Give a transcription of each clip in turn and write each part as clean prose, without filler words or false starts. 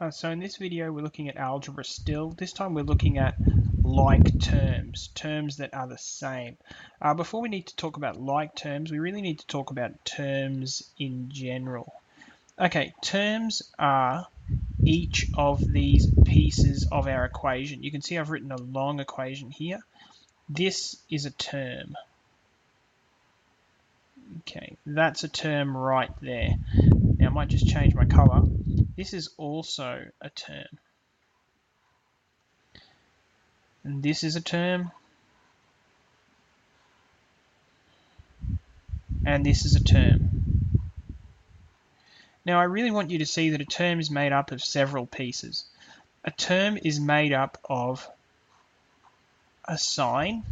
So in this video we're looking at algebra still. This time we're looking at like terms, terms that are the same. Before we need to talk about like terms, we really need to talk about terms in general. Okay, terms are each of these pieces of our equation. You can see I've written a long equation here. This is a term. Okay, that's a term right there. Now I might just change my color. This is also a term. And this is a term. And this is a term. Now I really want you to see that a term is made up of several pieces. A term is made up of a sign.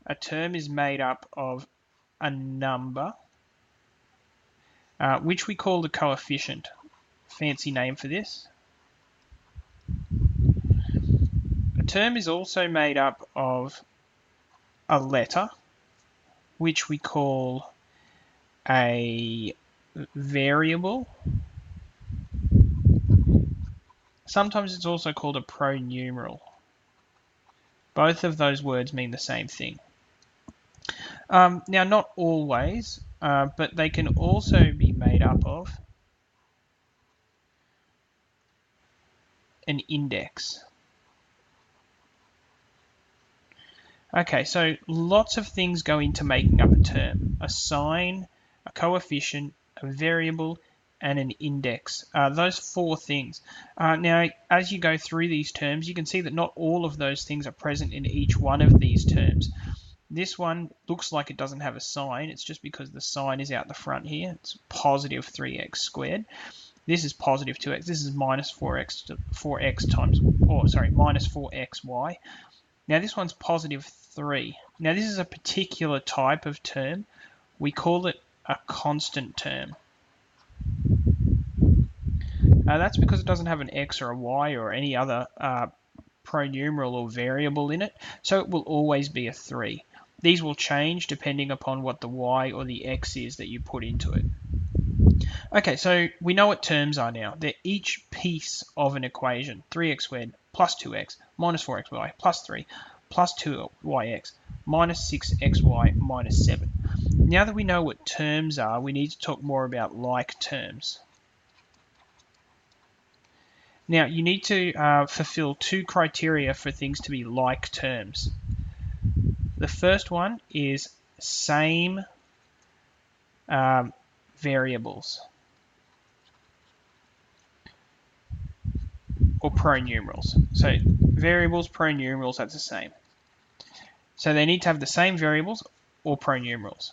A term is made up of a number, which we call the coefficient. Fancy name for this. A term is also made up of a letter, which we call a variable. Sometimes it's also called a pronumeral. Both of those words mean the same thing. Now, not always, but they can also be made up of an index. Okay, so lots of things go into making up a term. A sign, a coefficient, a variable, and an index. Those four things. Now, as you go through these terms, you can see that not all of those things are present in each one of these terms. This one looks like it doesn't have a sign. It's just because the sign is out the front here. It's positive 3x squared. This is positive 2x. This is minus 4x times, or sorry, minus 4xy. Now this one's positive 3. Now this is a particular type of term. We call it a constant term. That's because it doesn't have an x or a y or any other pronumeral or variable in it, so it will always be a 3. These will change depending upon what the y or the x is that you put into it. Okay, so we know what terms are now. They're each piece of an equation. 3x squared plus 2x minus 4xy plus 3 plus 2yx minus 6xy minus 7. Now that we know what terms are, we need to talk more about like terms. Now, you need to fulfill two criteria for things to be like terms. The first one is same variables or pronumerals. So variables, pronumerals, that's the same. So they need to have the same variables or pronumerals.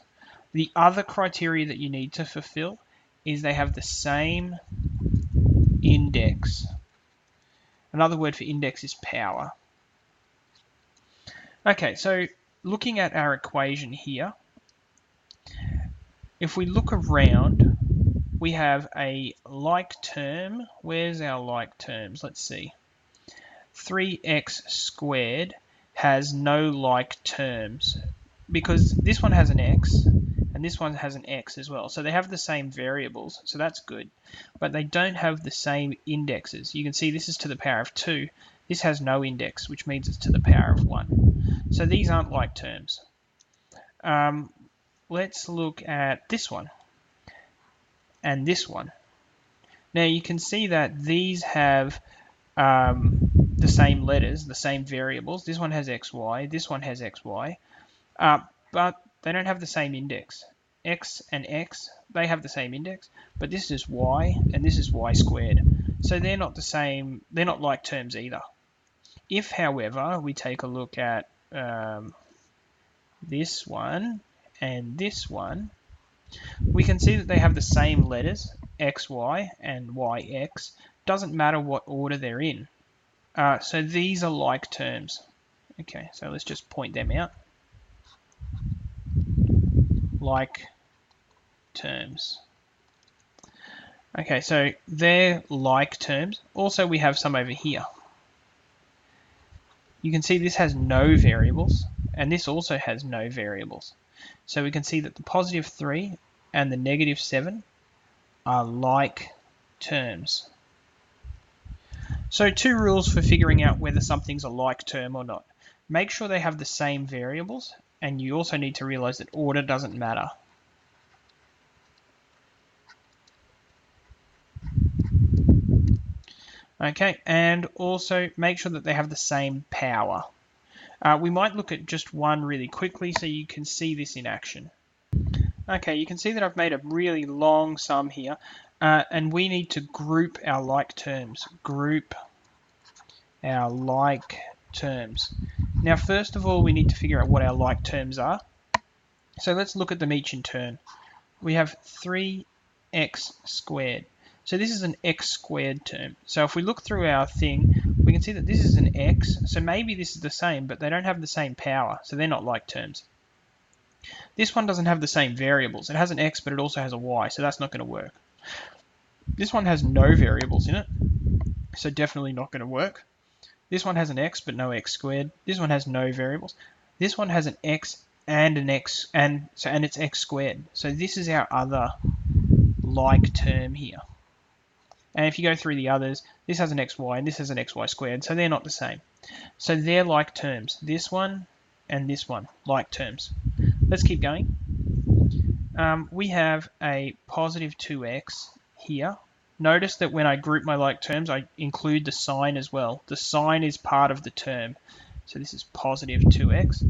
The other criteria that you need to fulfill is they have the same index. Another word for index is power. Okay, so looking at our equation here, if we look around, we have a like term. Where's our like terms? Let's see. 3x squared has no like terms because this one has an x and this one has an x as well. So they have the same variables, so that's good. But they don't have the same indexes. You can see this is to the power of 2. This has no index, which means it's to the power of 1. So these aren't like terms. Let's look at this one and this one. Now you can see that these have the same letters, the same variables. This one has xy, this one has xy, but they don't have the same index. X and x, they have the same index, but this is y and this is y squared. So they're not the same, they're not like terms either. If, however, we take a look at this one and this one, we can see that they have the same letters, xy and yx. Doesn't matter what order they're in. So these are like terms. Okay, so let's just point them out. Like terms. Okay, so they're like terms. Also, we have some over here. You can see this has no variables, and this also has no variables. So we can see that the positive 3 and the negative 7 are like terms. So 2 rules for figuring out whether something's a like term or not. Make sure they have the same variables, and you also need to realize that order doesn't matter. Okay, and also make sure that they have the same power. We might look at just one really quickly so you can see this in action. Okay, you can see that I've made a really long sum here, and we need to group our like terms. Group our like terms. Now, first of all, we need to figure out what our like terms are. So let's look at them each in turn. We have 3x squared. So this is an x squared term. So if we look through our thing, we can see that this is an x. So maybe this is the same, but they don't have the same power. So they're not like terms. This one doesn't have the same variables. It has an x, but it also has a y. So that's not going to work. This one has no variables in it. So definitely not going to work. This one has an x, but no x squared. This one has no variables. This one has an x and an x, and it's x squared. So this is our other like term here. And if you go through the others, this has an xy and this has an xy squared, so they're not the same. So they're like terms. This one and this one, like terms. Let's keep going. We have a positive 2x here. Notice that when I group my like terms, I include the sign as well. The sign is part of the term. So this is positive 2x.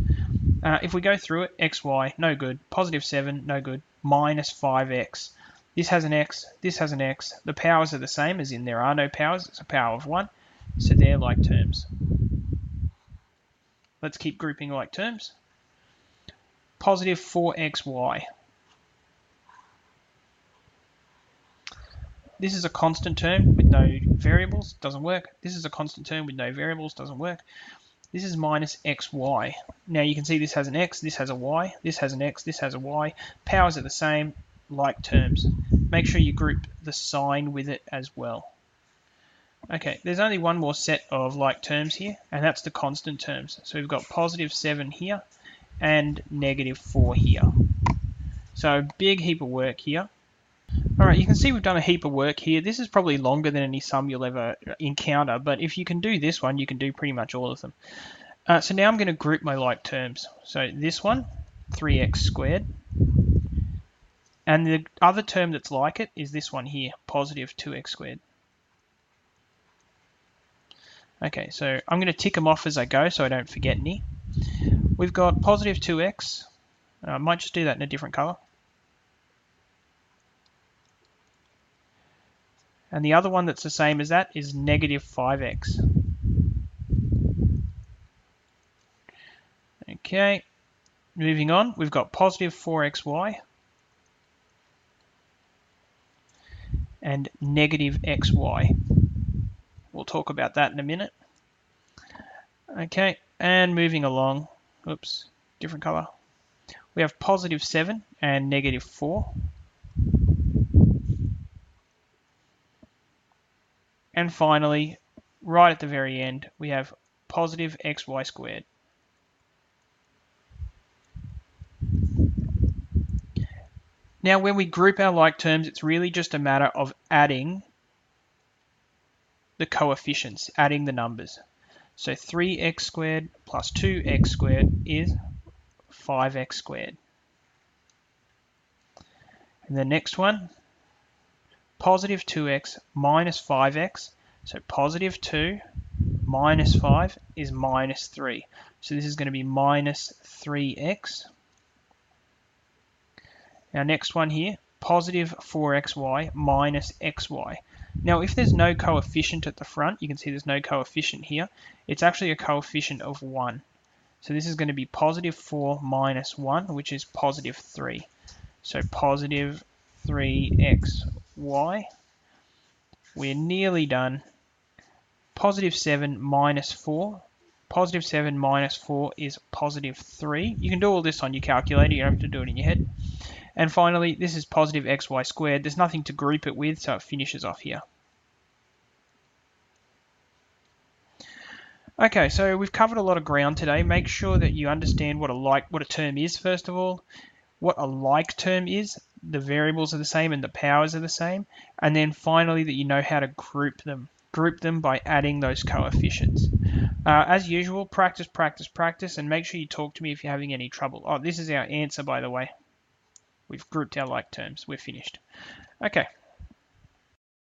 If we go through it, xy, no good. Positive 7, no good. Minus 5x. This has an x, this has an x. The powers are the same, as in there are no powers. It's a power of 1. So they're like terms. Let's keep grouping like terms. Positive 4xy. This is a constant term with no variables, doesn't work. This is a constant term with no variables, doesn't work. This is minus xy. Now you can see this has an x, this has a y, this has an x, this has a y. Powers are the same, like terms. Make sure you group the sign with it as well. Okay, there's only one more set of like terms here, and that's the constant terms. So we've got positive 7 here and negative 4 here. So a big heap of work here. Alright, you can see we've done a heap of work here. This is probably longer than any sum you'll ever encounter, but if you can do this one, you can do pretty much all of them. So now I'm going to group my like terms. So this one, 3x squared. And the other term that's like it is this one here, positive 2x squared. Okay, so I'm going to tick them off as I go so I don't forget any. We've got positive 2x. I might just do that in a different color. And the other one that's the same as that is negative 5x. Okay, moving on, we've got positive 4xy and negative xy. We'll talk about that in a minute. Okay, and moving along, oops, different color. We have positive 7 and negative 4. And finally, right at the very end, we have positive xy squared. Now, when we group our like terms, it's really just a matter of adding the coefficients, adding the numbers. So 3x squared plus 2x squared is 5x squared. And the next one, positive 2x minus 5x. So positive 2 minus 5 is minus 3. So this is going to be minus 3x. Our next one here, positive 4xy minus xy. Now, if there's no coefficient at the front, you can see there's no coefficient here. It's actually a coefficient of 1. So this is going to be positive 4 minus 1, which is positive 3. So positive 3xy. We're nearly done. Positive 7 minus 4. Positive 7 minus 4 is positive 3. You can do all this on your calculator. You don't have to do it in your head. And finally, this is positive xy squared. There's nothing to group it with, so it finishes off here. Okay, so we've covered a lot of ground today. Make sure that you understand what a term is, first of all, what a like term is, the variables are the same and the powers are the same. And then finally that you know how to group them. Group them by adding those coefficients. As usual, practice, practice, practice, and make sure you talk to me if you're having any trouble. Oh, this is our answer, by the way. We've grouped our like terms. We're finished. Okay,